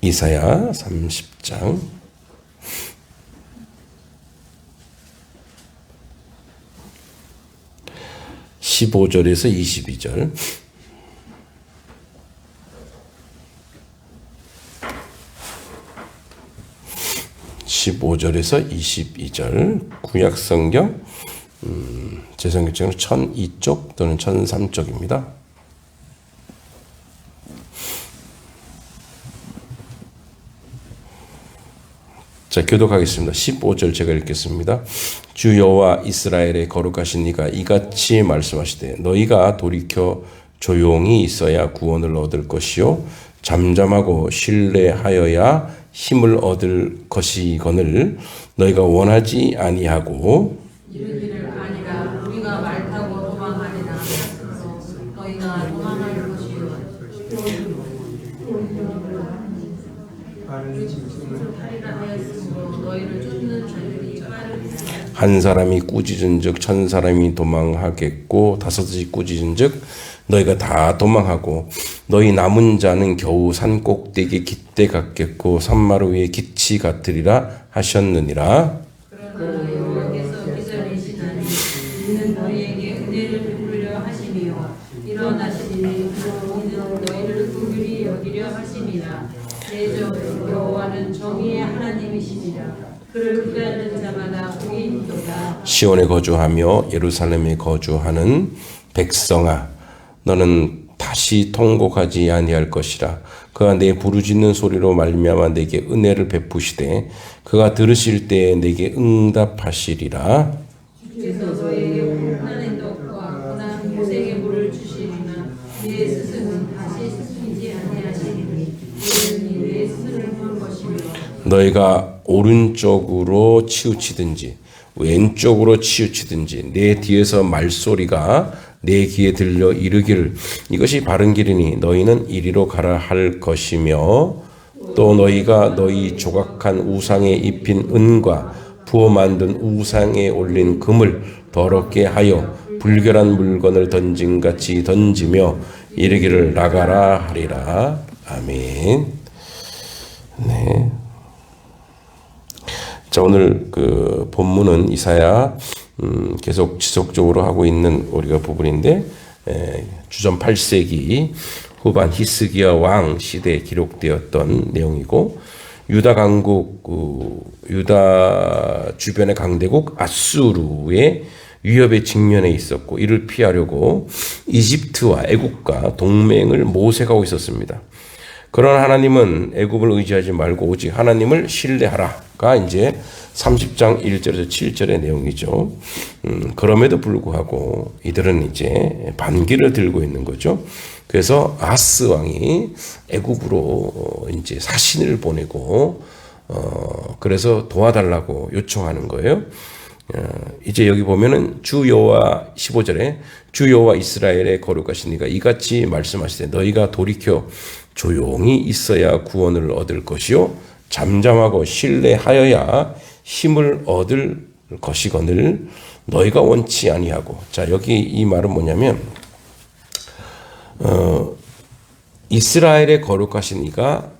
이사야 30장 15절에서 22절. (15절에서 22절) 구약성경 제 성경책은 1002쪽 또는 1003쪽입니다. 자, 교독하겠습니다. 15절 제가 읽겠습니다. 주 여호와 이스라엘의 거룩하신 이가 이같이 말씀하시되 너희가 돌이켜 조용히 있어야 구원을 얻을 것이요 잠잠하고 신뢰하여야 힘을 얻을 것이거늘 너희가 원하지 아니하고 이르기를 아니라 우리가 말 타고 도망하리라 너희가 도망할 것이요 하리라 하였으므로 너희를 쫓는 자들이 빠르리라. 한 사람이 꾸짖은즉 천 사람이 도망하겠고 다섯이 꾸짖은즉 너희가 다 도망하고 너희 남은 자는 겨우 산 꼭대기 깃대 같겠고 산마루 위에 기치 같으리라 하셨느니라. 그러나 여호와께서 기절이시나니 이는 너희에게 은혜를 베풀려 하심이요 일어나시니 이는 너희를 긍휼히 여기려 하심이라. 대저 여호와는 정의의 하나님이시니라. 그를 피하는 자마다 복이 있도다. 시온에 거주하며 예루살렘에 거주하는 백성아 너는 다시 통곡하지 아니할 것이라. 그가 내 부르짖는 소리로 말미암아 내게 은혜를 베푸시되 그가 들으실 때에 내게 응답하시리라. 주께서 너에게 고난의 떡과 고난 고생의 물을 주시리나 내 스승은 다시 스승이지 아니하시리니 이는 내 스승을 한 것이며 너희가 오른쪽으로 치우치든지 왼쪽으로 치우치든지 내 뒤에서 말소리가 내 귀에 들려 이르기를 이것이 바른 길이니 너희는 이리로 가라 할 것이며 또 너희가 너희 조각한 우상에 입힌 은과 부어 만든 우상에 올린 금을 더럽게 하여 불결한 물건을 던짐같이 던지며 이르기를 나가라 하리라. 아멘. 네. 자, 오늘 그 본문은 이사야 계속 지속적으로 하고 있는 우리가 부분인데 주전 8세기 후반 히스기야 왕 시대에 기록되었던 내용이고 유다 강국 유다 주변의 강대국 아수르의 위협에 직면해 있었고 이를 피하려고 이집트와 애국과 동맹을 모색하고 있었습니다. 그러나 하나님은 애굽을 의지하지 말고 오직 하나님을 신뢰하라가 이제 30장 1절에서 7절의 내용이죠. 그럼에도 불구하고 이들은 이제 반기를 들고 있는 거죠. 그래서 아하스 왕이 애굽으로 이제 사신을 보내고 그래서 도와달라고 요청하는 거예요. 이제 여기 보면은 주 여호와 15절에 주 여호와 이스라엘의 거룩하신 이가 이같이 말씀하시되 너희가 돌이켜 조용히 있어야 구원을 얻을 것이요 잠잠하고 신뢰하여야 힘을 얻을 것이거늘 너희가 원치 아니하고. 자, 여기 이 말은 뭐냐면 이스라엘의 거룩하신 이가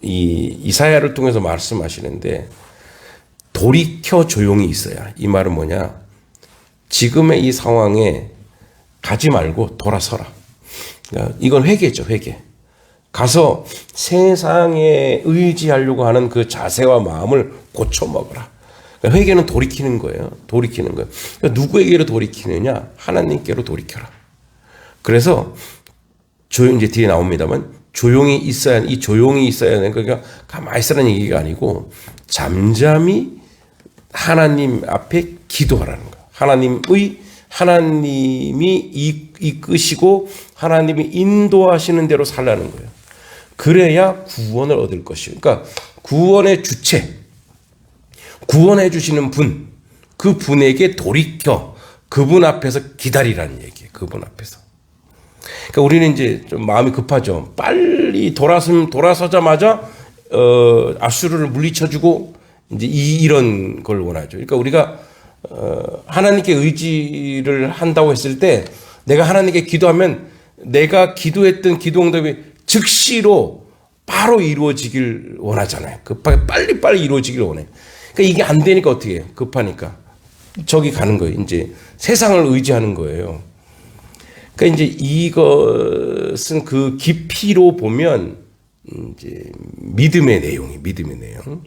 이 이사야를 통해서 말씀하시는데 돌이켜 조용히 있어야. 이 말은 뭐냐? 지금의 이 상황에 가지 말고 돌아서라. 그러니까 이건 회개죠, 회개. 가서 세상에 의지하려고 하는 그 자세와 마음을 고쳐먹어라. 그러니까 회개는 돌이키는 거예요. 돌이키는 거예요. 그러니까 누구에게로 돌이키느냐? 하나님께로 돌이켜라. 그래서 조용 이제 뒤에 나옵니다만 조용히 있어야 이 조용히 있어야 하는 그러니까 가만히 있으라는 얘기가 아니고 잠잠히 하나님 앞에 기도하라는 거예요. 하나님이 이끄시고 하나님이 인도하시는 대로 살라는 거예요. 그래야 구원을 얻을 것이에요. 그러니까 구원의 주체, 구원해 주시는 분, 그 분에게 돌이켜 그분 앞에서 기다리라는 얘기예요. 그분 앞에서. 그러니까 우리는 이제 좀 마음이 급하죠. 빨리 돌아서자마자 아수르를 물리쳐주고 이제 이런 걸 원하죠. 그러니까 우리가 하나님께 의지를 한다고 했을 때 내가 하나님께 기도하면 내가 기도했던 기도 응답이 즉시로 바로 이루어지길 원하잖아요. 급하게 빨리빨리 이루어지길 원해. 그러니까 이게 안 되니까 어떻게 해요? 급하니까. 저기 가는 거예요. 이제 세상을 의지하는 거예요. 그러니까 이제 이것은 그 깊이로 보면 이제 믿음의 내용.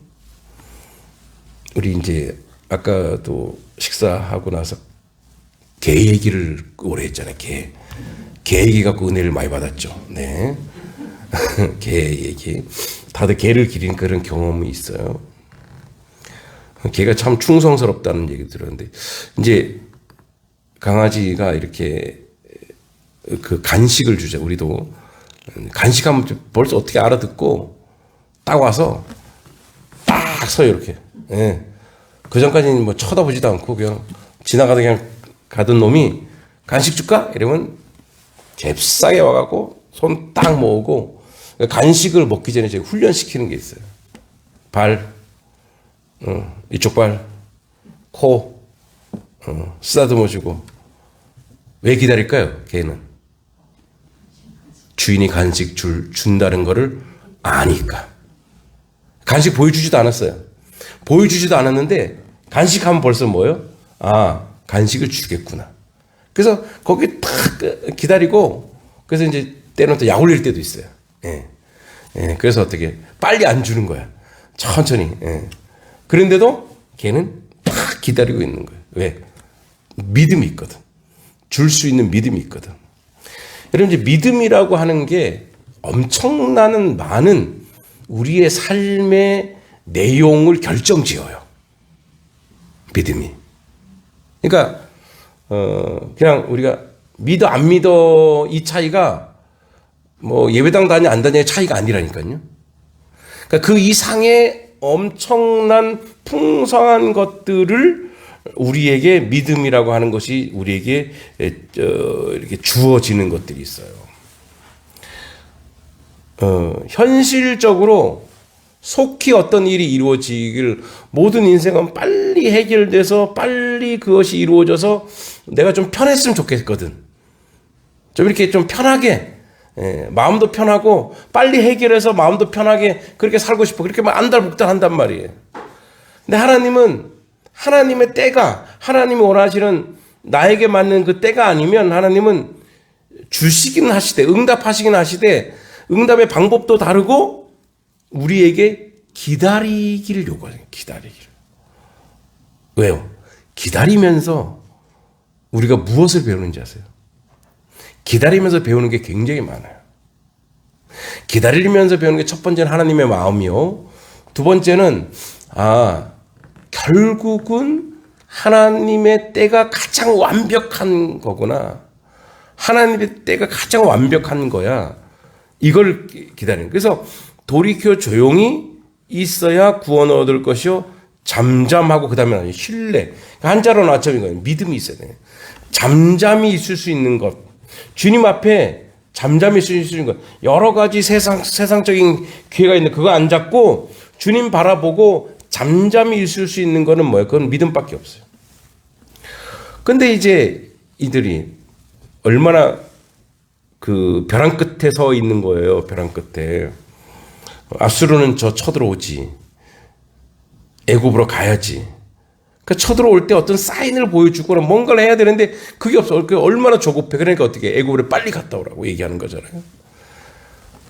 우리 이제 아까도 식사하고 나서 개 얘기를 오래 했잖아요. 개 얘기 갖고 은혜를 많이 받았죠. 네. 개 얘기. 다들 개를 기린 그런 경험이 있어요. 개가 참 충성스럽다는 얘기 들었는데, 이제 강아지가 이렇게 그 간식을 주자. 우리도 간식하면 벌써 어떻게 알아듣고 딱 와서 딱 서요, 이렇게. 예. 그 전까지는 뭐 쳐다보지도 않고 그냥 지나가다 그냥 가던 놈이 간식 줄까? 이러면 잽싸게 와갖고 손 딱 모으고 간식을 먹기 전에 제가 훈련시키는 게 있어요. 발, 이쪽 발, 코, 쓰다듬어주고. 왜 기다릴까요? 개는 주인이 간식 준다는 거를 아니까. 간식 보여주지도 않았어요. 보여주지도 않았는데 간식하면 벌써 뭐예요? 아, 간식을 주겠구나. 그래서 거기 탁 기다리고, 그래서 이제 때는 또 약 올릴 때도 있어요. 예. 예. 그래서 어떻게 빨리 안 주는 거야. 천천히. 예. 그런데도 걔는 탁 기다리고 있는 거예요. 왜? 믿음이 있거든. 줄 수 있는 믿음이 있거든. 여러분, 이제 믿음이라고 하는 게 엄청나는 많은 우리의 삶의 내용을 결정지어요. 믿음이. 그러니까 그냥 우리가 믿어 안 믿어 이 차이가 뭐 예배당 다니 안 다니의 차이가 아니라니까요. 그러니까 그 이상의 엄청난 풍성한 것들을 우리에게 믿음이라고 하는 것이 우리에게 이렇게 주어지는 것들이 있어요. 현실적으로 속히 어떤 일이 이루어지길, 모든 인생은 빨리 해결돼서 빨리 그것이 이루어져서 내가 좀 편했으면 좋겠거든. 좀 이렇게 좀 편하게, 마음도 편하고 빨리 해결해서 마음도 편하게 그렇게 살고 싶어. 그렇게 안달복달 한단 말이에요. 근데 하나님은 하나님의 때가, 하나님이 원하시는 나에게 맞는 그 때가 아니면 하나님은 주시긴 하시되, 응답하시긴 하시되, 응답의 방법도 다르고 우리에게 기다리기를 요구해요. 기다리기를. 왜요? 기다리면서 우리가 무엇을 배우는지 아세요? 기다리면서 배우는 게 굉장히 많아요. 기다리면서 배우는 게 첫 번째는 하나님의 마음이요. 두 번째는 결국은 하나님의 때가 가장 완벽한 거구나. 하나님의 때가 가장 완벽한 거야. 이걸 기다리는. 그래서 돌이켜 조용히 있어야 구원 얻을 것이요. 잠잠하고 그 다음에 신뢰. 한자로 낮춰진 거예요. 믿음이 있어야 돼요. 잠잠히 있을 수 있는 것. 주님 앞에 잠잠히 있을 수 있는 것. 여러 가지 세상적인 기회가 있는데 그거 안 잡고 주님 바라보고 잠잠히 있을 수 있는 거는 뭐예요? 그건 믿음밖에 없어요. 근데 이제 이들이 얼마나 그 벼랑 끝에 서 있는 거예요. 벼랑 끝에. 아수르는 저 쳐들어오지. 애굽으로 가야지. 그러니까 쳐들어올 때 어떤 사인을 보여주거나 뭔가를 해야 되는데 그게 없어. 얼마나 조급해. 그러니까 어떻게 애굽으로 빨리 갔다 오라고 얘기하는 거잖아요.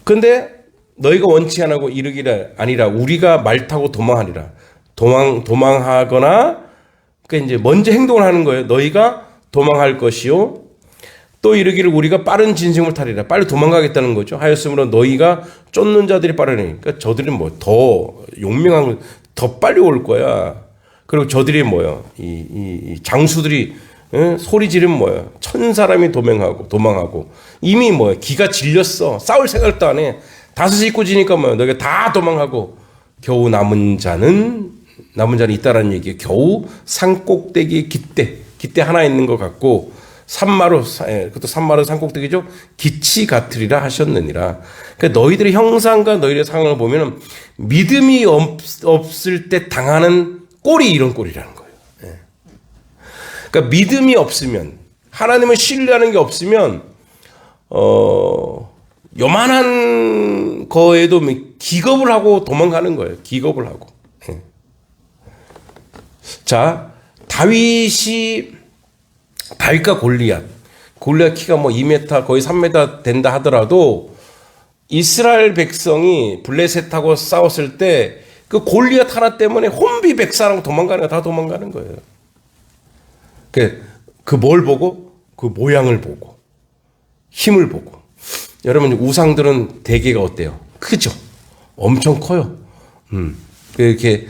근데 너희가 원치 안 하고 이르기를 아니라 우리가 말 타고 도망하리라. 도망하거나 그러니까 이제 먼저 행동을 하는 거예요. 너희가 도망할 것이요. 또 이르기를 우리가 빠른 진승을 타리라. 빨리 도망가겠다는 거죠. 하였으므로 너희가 쫓는 자들이 빠르니. 그러니까 저들은 뭐 더 용맹한, 더 빨리 올 거야. 그리고 저들이 뭐야? 이 장수들이 소리 지르면 뭐야? 1,000사람이 도망하고 이미 뭐야? 기가 질렸어. 싸울 생각도 안 해. 다섯이 입고 지니까 뭐야? 너희가 다 도망하고 겨우 남은 자는 있다라는 얘기예요. 겨우 산꼭대기에 깃대 하나 있는 것 같고. 그것도 산마루 산꼭대기죠. 기치 같으리라 하셨느니라. 그러니까 너희들의 형상과 너희들의 상황을 보면은 믿음이 없을 때 당하는 꼴이 이런 꼴이라는 거예요. 그러니까 믿음이 없으면, 하나님을 신뢰하는 게 없으면 요만한 거에도 기겁을 하고 도망가는 거예요. 기겁을 하고. 자, 다윗과 골리앗 키가 뭐 2m 거의 3m 된다 하더라도 이스라엘 백성이 블레셋하고 싸웠을 때 그 골리앗 하나 때문에 혼비백산하고 다 도망가는 거예요. 그 뭘 보고? 그 모양을 보고 힘을 보고. 여러분 우상들은 대개가 어때요? 크죠? 엄청 커요. 이렇게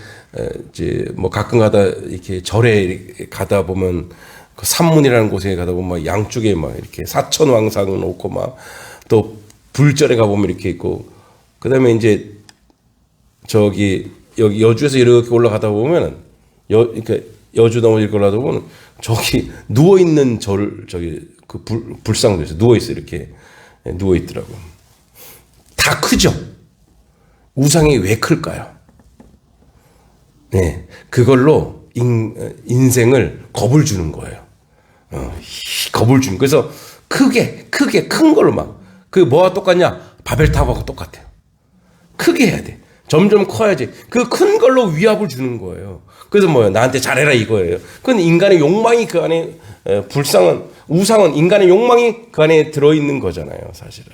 이제 뭐 가끔가다 이렇게 절에 가다 보면 그 산문이라는 곳에 가다 보면 막 양쪽에 막 이렇게 사천왕상을 놓고 막 또 불절에 가 보면 이렇게 있고, 그다음에 이제 저기 여기 여주에서 이렇게 올라가다 보면은 이렇게 여주 넘어 이렇게 올라가다 보면 저기 누워 있는 저기 그 불상도 있어요. 누워 있어 이렇게 누워 있더라고. 다 크죠. 우상이 왜 클까요? 네, 그걸로 인생을 겁을 주는 거예요. 겁을 주는. 그래서 크게 큰 걸로 막. 그 뭐와 똑같냐? 바벨탑하고 똑같아요. 크게 해야 돼. 점점 커야지. 그 큰 걸로 위압을 주는 거예요. 그래서 뭐예요? 나한테 잘해라 이거예요. 그건 인간의 욕망이 그 안에, 우상은 인간의 욕망이 그 안에 들어있는 거잖아요, 사실은.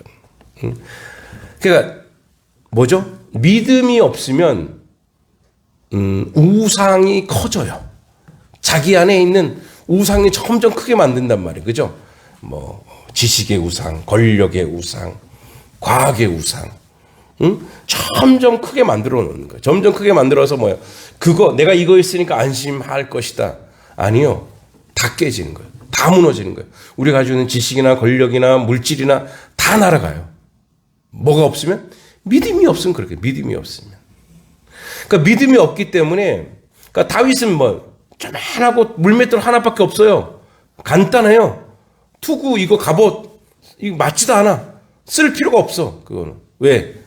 그러니까 뭐죠? 믿음이 없으면 우상이 커져요. 자기 안에 있는 우상이 점점 크게 만든단 말이에요. 그죠? 뭐 지식의 우상, 권력의 우상, 과학의 우상. 점점 크게 만들어 놓는 거예요. 점점 크게 만들어서 뭐예요? 내가 이거 있으니까 안심할 것이다. 아니요. 다 깨지는 거예요. 다 무너지는 거예요. 우리가 가지고 있는 지식이나 권력이나 물질이나 다 날아가요. 뭐가 없으면? 믿음이 없으면 그렇게. 믿음이 없으면. 그러니까 믿음이 없기 때문에, 그러니까 다윗은 뭐 조만하고 물맷돌 하나밖에 없어요. 간단해요. 투구 이거 갑옷 이거 맞지도 않아. 쓸 필요가 없어. 그거는. 왜?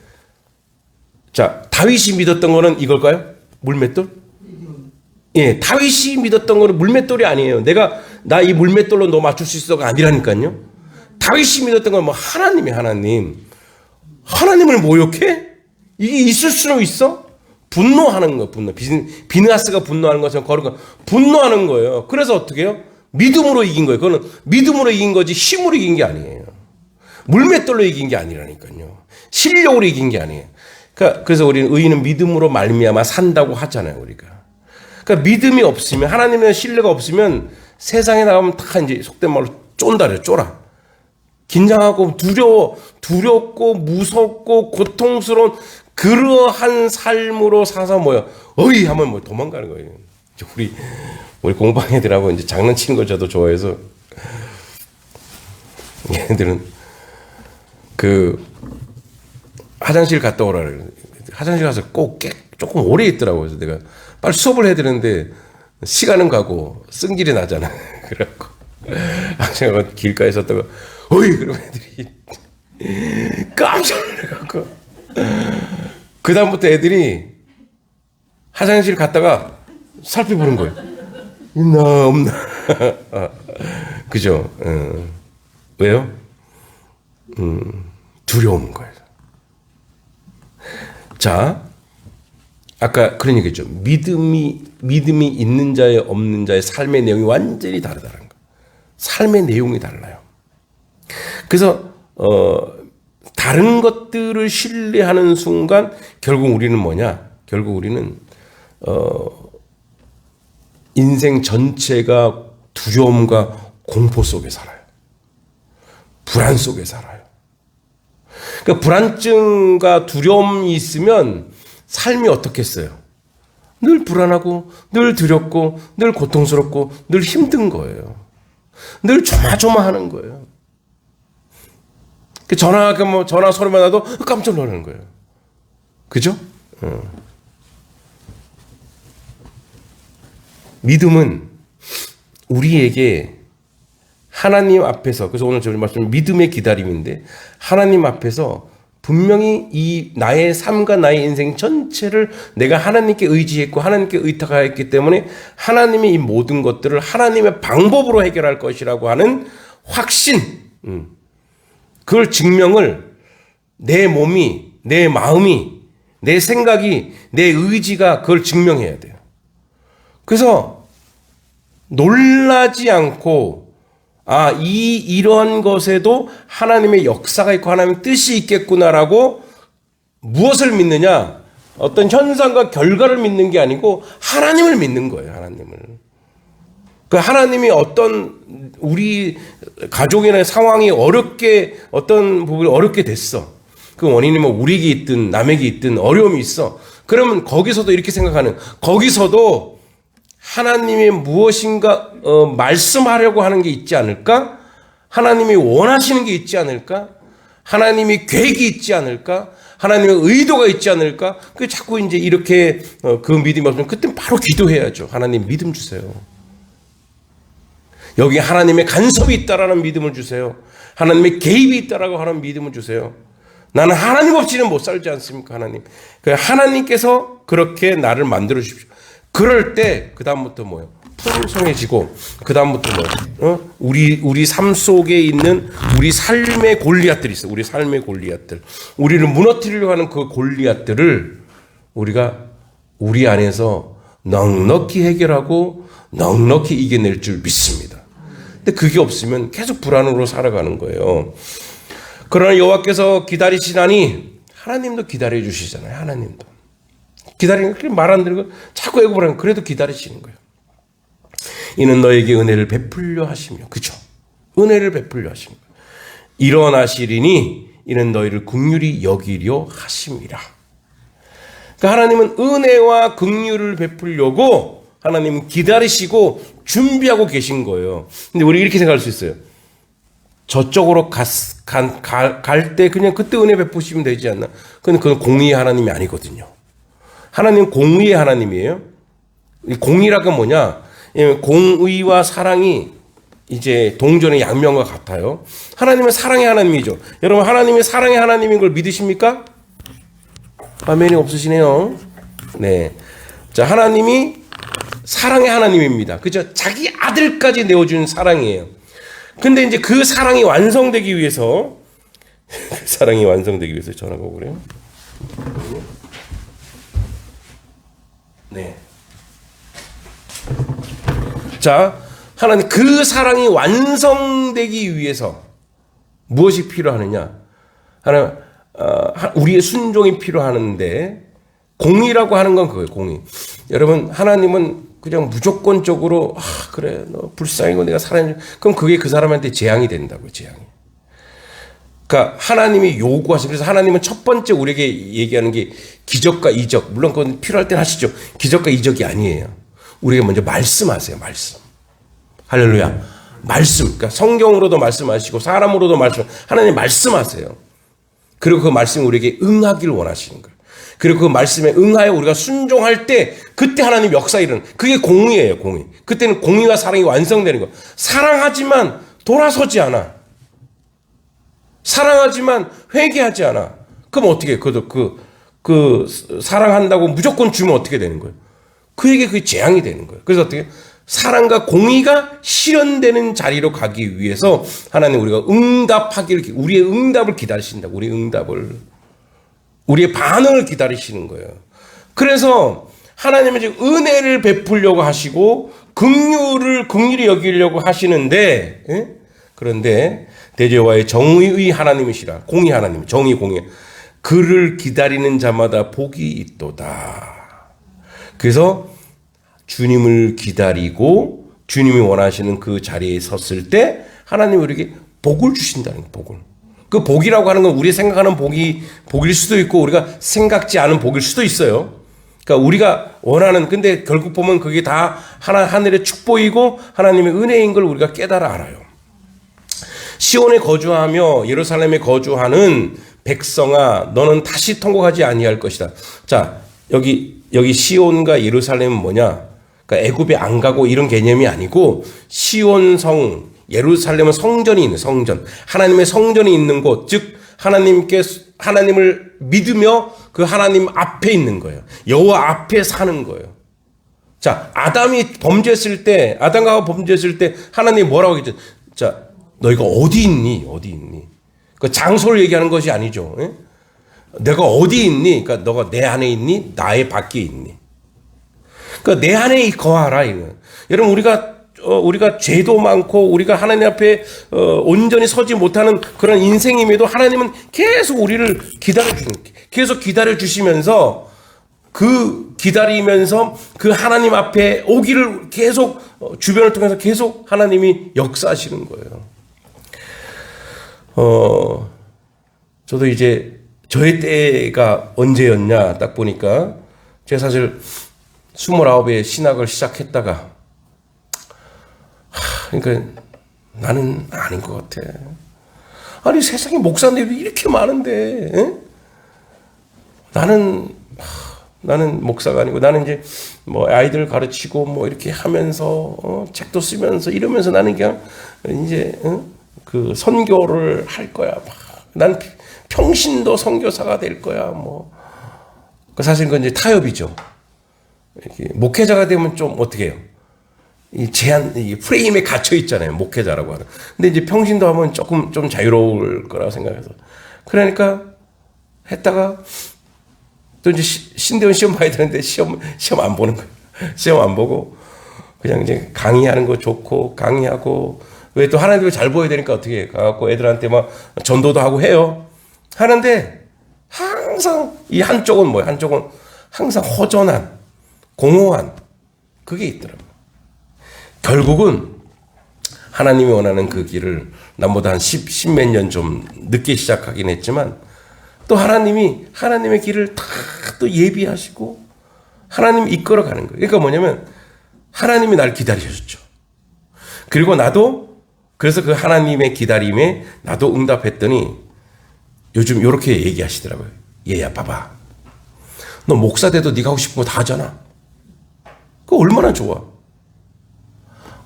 자, 다윗이 믿었던 거는 이걸까요? 물맷돌? 예, 다윗이 믿었던 거는 물맷돌이 아니에요. 나 이 물맷돌로 너 맞출 수 있어가 아니라니까요. 다윗이 믿었던 건 뭐 하나님. 하나님을 모욕해? 이게 있을 수는 있어? 분노하는 거, 분노. 비느하스가 분노하는 것처럼 거룩한 분노하는 거예요. 그래서 어떻게 해요? 믿음으로 이긴 거예요. 그거는 믿음으로 이긴 거지 힘으로 이긴 게 아니에요. 물맷돌로 이긴 게 아니라니까요. 실력으로 이긴 게 아니에요. 그래서 우리는 의인은 믿음으로 말미암아 산다고 하잖아요, 우리가. 그러니까 믿음이 없으면, 하나님의 신뢰가 없으면 세상에 나가면 다 이제 속된 말로 쫀다래요, 쫄아. 긴장하고 두렵고 무섭고 고통스러운 그러한 삶으로 사서 뭐야, 어이 하면 뭐 도망가는 거예요. 우리 공방 애들하고 이제 장난치는 걸 저도 좋아해서 얘네들은 화장실 갔다 오라 그래요. 화장실 가서 꼭 조금 오래 있더라고요. 그래서 내가 빨리 수업을 해야 되는데 시간은 가고 쓴 길이 나잖아. 그래갖고 제가 길가에 섰다가 어이 그러면 애들이 깜짝 놀라갖고 그 다음부터 애들이 화장실 갔다가 살펴보는 거예요. 있나 없나. 그죠? 왜요? 두려운 거예요. 자, 아까 그런 얘기했죠. 믿음이 있는 자의 없는 자의 삶의 내용이 완전히 다르다는 거. 삶의 내용이 달라요. 그래서 다른 것들을 신뢰하는 순간 결국 우리는 뭐냐? 결국 우리는 인생 전체가 두려움과 공포 속에 살아요. 불안 속에 살아요. 그러니까 불안증과 두려움이 있으면 삶이 어떻겠어요? 늘 불안하고 늘 두렵고 늘 고통스럽고 늘 힘든 거예요. 늘 조마조마하는 거예요. 전화 소리만 나도 깜짝 놀라는 거예요. 그죠? 믿음은 우리에게 하나님 앞에서, 그래서 오늘 저희 말씀 믿음의 기다림인데, 하나님 앞에서 분명히 이 나의 삶과 나의 인생 전체를 내가 하나님께 의지했고 하나님께 의탁하였기 때문에 하나님이 이 모든 것들을 하나님의 방법으로 해결할 것이라고 하는 확신, 그걸 증명을 내 몸이, 내 마음이, 내 생각이, 내 의지가 그걸 증명해야 돼요. 그래서 놀라지 않고 이런 것에도 하나님의 역사가 있고 하나님의 뜻이 있겠구나라고 무엇을 믿느냐? 어떤 현상과 결과를 믿는 게 아니고 하나님을 믿는 거예요. 하나님을. 그 하나님이 어떤 우리 가족이나 상황이 어떤 부분이 어렵게 됐어. 그 원인이 뭐 우리에게 있든 남에게 있든 어려움이 있어. 그러면 거기서도 이렇게 생각하는, 거기서도 하나님이 무엇인가 말씀하려고 하는 게 있지 않을까? 하나님이 원하시는 게 있지 않을까? 하나님이 계획이 있지 않을까? 하나님의 의도가 있지 않을까? 그 자꾸 이제 이렇게 그 믿음이 없으면 그때 바로 기도해야죠. 하나님 믿음 주세요. 여기 하나님의 간섭이 있다라는 믿음을 주세요. 하나님의 개입이 있다라고 하는 믿음을 주세요. 나는 하나님 없이는 못 살지 않습니까, 하나님? 하나님께서 그렇게 나를 만들어 주십시오. 그럴 때 그 다음부터 뭐예요? 풍성해지고 그 다음부터 뭐예요? 우리 삶 속에 있는 우리 삶의 골리앗들이 있어요. 우리 삶의 골리앗들, 우리를 무너뜨리려고 하는 그 골리앗들을 우리가 우리 안에서 넉넉히 해결하고 넉넉히 이겨낼 줄 믿습니다. 근데 그게 없으면 계속 불안으로 살아가는 거예요. 그러나 여호와께서 기다리시나니 하나님도 기다려 주시잖아요. 하나님도 기다리는 거 말 안 들고 자꾸 애고보라는 그래도 기다리시는 거예요. 이는 너에게 은혜를 베풀려 하시며, 그죠? 은혜를 베풀려 하시며 일어나시리니 이는 너희를 긍휼히 여기려 하심이라. 그러니까 하나님은 은혜와 긍휼을 베풀려고 하나님은 기다리시고 준비하고 계신 거예요. 근데 우리 이렇게 생각할 수 있어요. 저쪽으로 갈 때 그냥 그때 은혜 베푸시면 되지 않나? 근데 그건 공의의 하나님이 아니거든요. 하나님은 공의의 하나님이에요. 공의라고 뭐냐? 공의와 사랑이 이제 동전의 양면과 같아요. 하나님은 사랑의 하나님이죠. 여러분, 하나님이 사랑의 하나님인 걸 믿으십니까? 아멘이 없으시네요. 네. 자, 하나님이 사랑의 하나님입니다. 그죠? 자기 아들까지 내어준 사랑이에요. 근데 이제 그 사랑이 완성되기 위해서, 전화가 오고 그래요. 네. 자, 하나님 그 사랑이 완성되기 위해서 무엇이 필요하느냐? 하나님, 우리의 순종이 필요하는데, 공의라고 하는 건 그거예요. 공의. 여러분, 하나님은 그냥 무조건적으로 그래, 너 불쌍히고 내가 사랑해. 그럼 그게 그 사람한테 재앙이 된다고요. 재앙이. 그러니까 하나님이 요구하신, 그래서 하나님은 첫 번째 우리에게 얘기하는 게 기적과 이적. 물론 그건 필요할 땐 하시죠. 기적과 이적이 아니에요. 우리에게 먼저 말씀하세요. 말씀. 할렐루야. 말씀. 그러니까 성경으로도 말씀하시고 사람으로도 하나님 말씀하세요. 그리고 그 말씀이 우리에게 응하기를 원하시는 거예요. 그리고 그 말씀에 응하여 우리가 순종할 때 그때 하나님 역사 일어나는, 그게 공의예요. 공의. 그때는 공의와 사랑이 완성되는 거예요. 사랑하지만 돌아서지 않아. 사랑하지만 회개하지 않아. 그럼 어떻게 해? 그 사랑한다고 무조건 주면 어떻게 되는 거예요? 그에게 그게 재앙이 되는 거예요. 그래서 어떻게? 사랑과 공의가 실현되는 자리로 가기 위해서 하나님 우리가 우리의 응답을 기다리신다고. 우리의 반응을 기다리시는 거예요. 그래서 하나님은 지금 은혜를 베풀려고 하시고 긍휼히 여기려고 하시는데, 그런데 대제와의 정의의 하나님이시라. 공의 하나님, 정의 공의. 그를 기다리는 자마다 복이 있도다. 그래서 주님을 기다리고 주님이 원하시는 그 자리에 섰을 때 하나님이 우리에게 복을 주신다는 거예요. 복을. 그 복이라고 하는 건 우리 생각하는 복일 수도 있고 우리가 생각지 않은 복일 수도 있어요. 그러니까 우리가 원하는, 근데 결국 보면 그게 다 하늘의 축복이고 하나님의 은혜인 걸 우리가 깨달아 알아요. 시온에 거주하며 예루살렘에 거주하는 백성아, 너는 다시 통곡하지 아니할 것이다. 자, 여기 시온과 예루살렘은 뭐냐? 그러니까 애굽에 안 가고 이런 개념이 아니고 시온 성, 예루살렘은 성전이 있는 성전, 하나님의 성전이 있는 곳, 즉 하나님을 믿으며 그 하나님 앞에 있는 거예요. 여호와 앞에 사는 거예요. 자, 아담과 범죄했을 때 하나님이 뭐라고 했죠? 자, 너희가 어디 있니? 그 장소를 얘기하는 것이 아니죠. 내가 어디 있니? 그러니까 너가 내 안에 있니? 나의 밖에 있니? 그러니까 내 안에 거하라 이거. 여러분 우리가 죄도 많고 우리가 하나님 앞에 온전히 서지 못하는 그런 인생임에도 하나님은 계속 우리를 계속 기다려 주시면서 그 기다리면서 그 하나님 앞에 오기를 계속 주변을 통해서 계속 하나님이 역사하시는 거예요. 저도 이제 저의 때가 언제였냐 딱 보니까 제가 사실 29에 신학을 시작했다가 그러니까 나는 아닌 것 같아. 아니 세상에 목사인데 왜 이렇게 많은데? 에? 나는 목사가 아니고 나는 이제 뭐 아이들 가르치고 뭐 이렇게 하면서 책도 쓰면서 이러면서 나는 그냥 이제 그 선교를 할 거야. 난 평신도 선교사가 될 거야. 뭐 사실 그건 이제 타협이죠. 이렇게 목회자가 되면 좀 어떻게 해요? 이 이 프레임에 갇혀 있잖아요. 목회자라고 하는. 근데 이제 평신도 하면 조금 좀 자유로울 거라고 생각해서. 그러니까 했다가 또 이제 신대원 시험 봐야 되는데 시험 안 보는 거예요. 시험 안 보고 그냥 이제 강의하는 거 좋고 강의하고 왜 또 하나님을 잘 보여야 되니까 어떻게 해. 가갖고 애들한테 막 전도도 하고 해요. 하는데 항상 이 한쪽은 뭐예요? 한쪽은 항상 허전한 공허한 그게 있더라고요. 결국은 하나님이 원하는 그 길을 남보다 한 10몇 년 좀 늦게 시작하긴 했지만 또 하나님의 길을 다 또 예비하시고 하나님이 이끌어가는 거예요. 그러니까 뭐냐면 하나님이 날 기다리셨죠. 그리고 나도 그래서 그 하나님의 기다림에 나도 응답했더니 요즘 이렇게 얘기하시더라고요. 얘야 봐봐. 너 목사 돼도 네가 하고 싶은 거 다 하잖아. 그거 얼마나 좋아.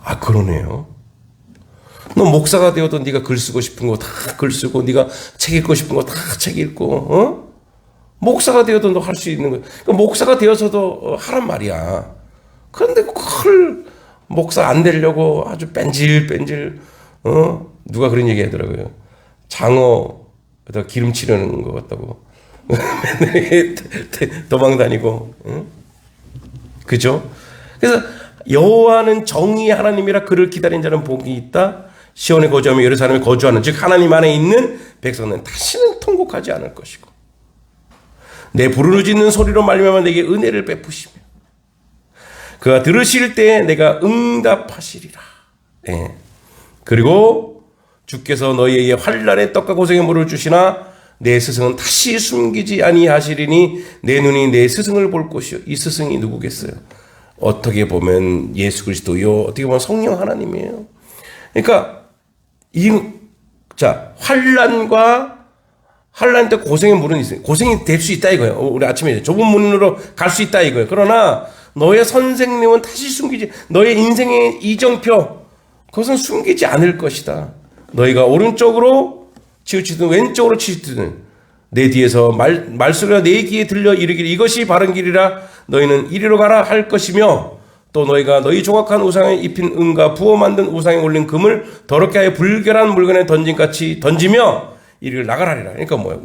아 그러네요. 너 목사가 되어도 네가 글 쓰고 싶은 거 다 글 쓰고 네가 책 읽고 싶은 거 다 책 읽고 목사가 되어도 너 할 수 있는 거. 그러니까 목사가 되어서도 하란 말이야. 그런데 그걸 목사 안 되려고 아주 뺀질뺀질 누가 그런 얘기 하더라고요. 장어에다 기름 치려는 것 같다고. 맨날 도망 다니고. 그죠? 그래서 여호와는 정의의 하나님이라 그를 기다린 자는 복이 있다. 시온에 거주하며 예루살렘에 거주하는 즉 하나님 안에 있는 백성은 다시는 통곡하지 않을 것이고 내 부르짖는 짓는 소리로 말미암아 내게 은혜를 베푸시며 그가 들으실 때에 내가 응답하시리라. 네. 그리고 주께서 너희에게 환난의 떡과 고생의 물을 주시나 내 스승은 다시 숨기지 아니하시리니 내 눈이 내 스승을 볼 것이요. 이 스승이 누구겠어요? 어떻게 보면 예수 그리스도요. 어떻게 보면 성령 하나님이에요. 그러니까 환난 때 고생의 물은 있어요. 고생이 될 수 있다 이거예요. 우리 아침에 좁은 문으로 갈 수 있다 이거예요. 그러나 너의 선생님은 다시 숨기지 너의 인생의 이정표 그것은 숨기지 않을 것이다. 너희가 오른쪽으로 치우치든 왼쪽으로 치우치든 내 뒤에서 말소리가 내 귀에 들려 이르기를 이것이 바른 길이라 너희는 이리로 가라 할 것이며 또 너희가 너희 조각한 우상에 입힌 은과 부어 만든 우상에 올린 금을 더럽게 하여 불결한 물건에 던진같이 던지며 이를 나가라리라. 그러니까 뭐야?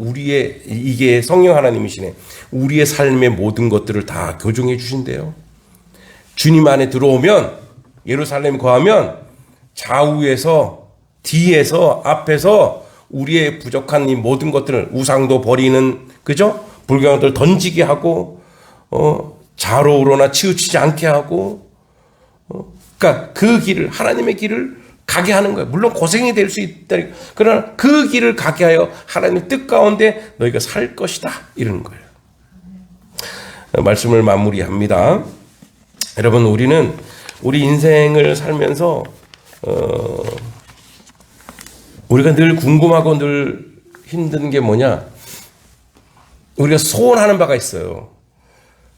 이게 성령 하나님이시네. 우리의 삶의 모든 것들을 다 교정해 주신대요. 주님 안에 들어오면 예루살렘 거하면 좌우에서 뒤에서 앞에서 우리의 부족한 이 모든 것들을 우상도 버리는 그죠? 불경한 것들 던지게 하고 좌로우로나 치우치지 않게 하고 그러니까 그 길을 하나님의 길을 가게 하는 거예요. 물론 고생이 될 수 있다. 그러나 그 길을 가게 하여 하나님의 뜻 가운데 너희가 살 것이다. 이러는 거예요. 말씀을 마무리합니다. 여러분 우리는 우리 인생을 살면서 우리가 늘 궁금하고 늘 힘든 게 뭐냐? 우리가 소원하는 바가 있어요.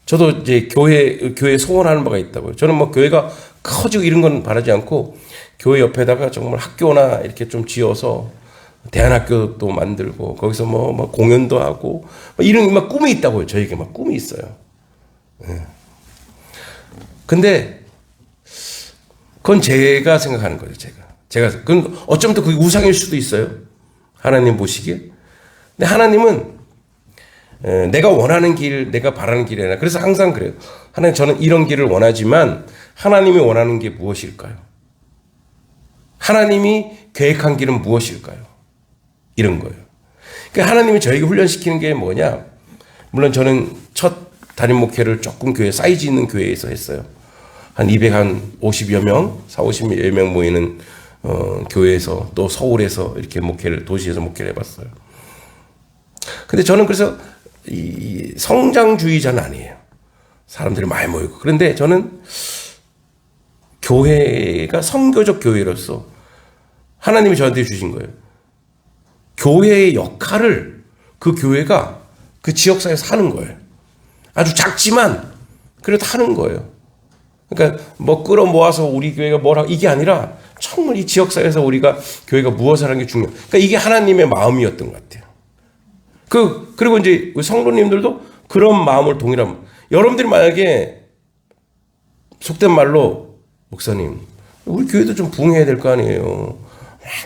저도 이제 교회 소원하는 바가 있다고요. 저는 뭐 교회가 커지고 이런 건 바라지 않고 교회 옆에다가 정말 학교나 이렇게 좀 지어서 대안학교도 만들고 거기서 뭐 공연도 하고 이런 막 꿈이 있다고요. 저에게 막 꿈이 있어요. 근데 그건 제가 생각하는 거예요. 제가 그건 어쩌면 또 그게 우상일 수도 있어요. 하나님 보시기에. 근데 하나님은 내가 원하는 길, 내가 바라는 길이 아니라 그래서 항상 그래요. 하나님 저는 이런 길을 원하지만 하나님이 원하는 게 무엇일까요? 하나님이 계획한 길은 무엇일까요? 이런 거예요. 그러니까 하나님이 저에게 훈련시키는 게 뭐냐? 물론 저는 첫 담임 목회를 조금 교회 사이즈 있는 교회에서 했어요. 한 250여 명, 450여 명 모이는 교회에서 또 서울에서 이렇게 목회를 도시에서 목회를 해봤어요. 근데 저는 그래서 이 성장주의자는 아니에요. 사람들이 많이 모이고. 그런데 저는 교회가 선교적 교회로서 하나님이 저한테 주신 거예요. 교회의 역할을 그 교회가 그 지역사회에서 하는 거예요. 아주 작지만 그래도 하는 거예요. 그러니까 뭐 끌어모아서 우리 교회가 뭐라 이게 아니라 정말 이 지역사회에서 우리가 교회가 무엇을 하는 게 중요해요. 그러니까 이게 하나님의 마음이었던 것 같아요. 그리고 이제 우리 성도님들도 그런 마음을 동일하면 여러분들이 만약에 속된 말로 목사님 우리 교회도 좀 부흥해야 될 거 아니에요.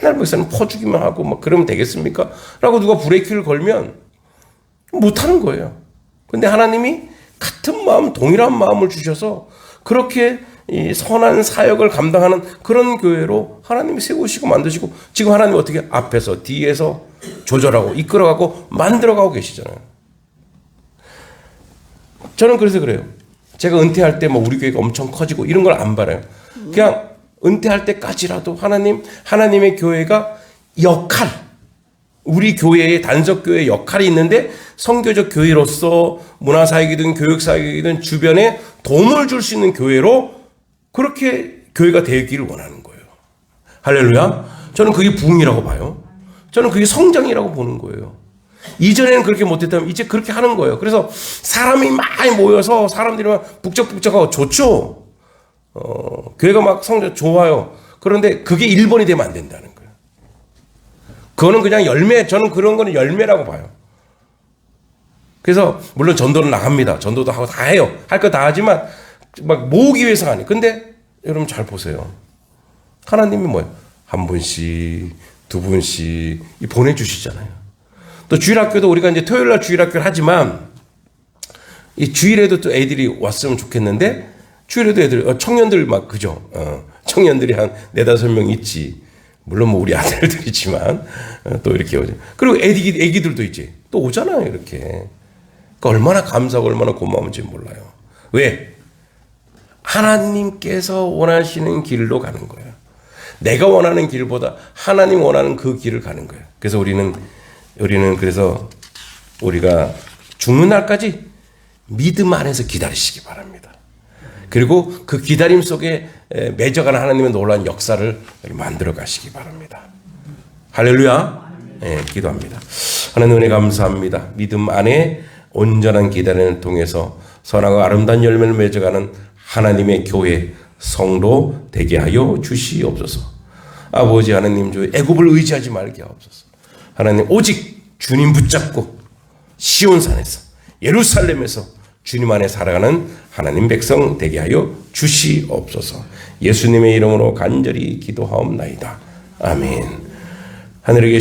맨날 목사님 퍼주기만 하고 막 그러면 되겠습니까? 라고 누가 브레이크를 걸면 못하는 거예요. 근데 하나님이 같은 마음, 동일한 마음을 주셔서 그렇게 이 선한 사역을 감당하는 그런 교회로 하나님이 세우시고 만드시고 지금 하나님 어떻게 앞에서 뒤에서 조절하고 이끌어가고 만들어가고 계시잖아요. 저는 그래서 그래요. 제가 은퇴할 때 뭐 우리 교회가 엄청 커지고 이런 걸 안 바라요. 그냥 은퇴할 때까지라도 하나님의 교회가 역할, 우리 교회의 단석교회의 역할이 있는데 선교적 교회로서 문화사역이든 교육사역이든 주변에 도움을 줄 수 있는 교회로 그렇게 교회가 되기를 원하는 거예요. 할렐루야. 저는 그게 부흥이라고 봐요. 저는 그게 성장이라고 보는 거예요. 이전에는 그렇게 못했다면 이제 그렇게 하는 거예요. 그래서 사람이 많이 모여서 사람들이 막 북적북적하고 좋죠. 교회가 막 성장 좋아요. 그런데 그게 1번이 되면 안 된다는 거예요. 그거는 그냥 열매, 저는 그런 거는 열매라고 봐요. 그래서 물론 전도는 나갑니다. 전도도 하고 다 해요. 할 거 다 하지만 막 모으기 위해서가 아니에요. 근데 여러분 잘 보세요. 하나님이 뭐예요? 한 분씩, 두 분씩 보내주시잖아요. 또 주일학교도 우리가 이제 토요일날 주일학교를 하지만 이 주일에도 또 애들이 왔으면 좋겠는데 주일에도 애들, 청년들 막 그죠? 청년들이 한 4-5명 있지. 물론 뭐 우리 아들들이지만 또 이렇게 오죠. 그리고 애기들도 있지. 또 오잖아요, 이렇게. 그러니까 얼마나 감사하고 얼마나 고마운지 몰라요. 왜? 하나님께서 원하시는 길로 가는 거예요. 내가 원하는 길보다 하나님 원하는 그 길을 가는 거예요. 그래서 우리는 그래서 우리가 죽는 날까지 믿음 안에서 기다리시기 바랍니다. 그리고 그 기다림 속에 맺어가는 하나님의 놀라운 역사를 만들어 가시기 바랍니다. 할렐루야. 네, 기도합니다. 하나님 은혜 감사합니다. 믿음 안에 온전한 기다림을 통해서 선하고 아름다운 열매를 맺어가는 하나님의 교회 성도 되게 하여 주시옵소서. 아버지 하나님 주 애굽을 의지하지 말게 하옵소서. 하나님 오직 주님 붙잡고 시온산에서 예루살렘에서 주님 안에 살아가는 하나님 백성 되게 하여 주시옵소서. 예수님의 이름으로 간절히 기도하옵나이다. 아멘. 하늘에 계신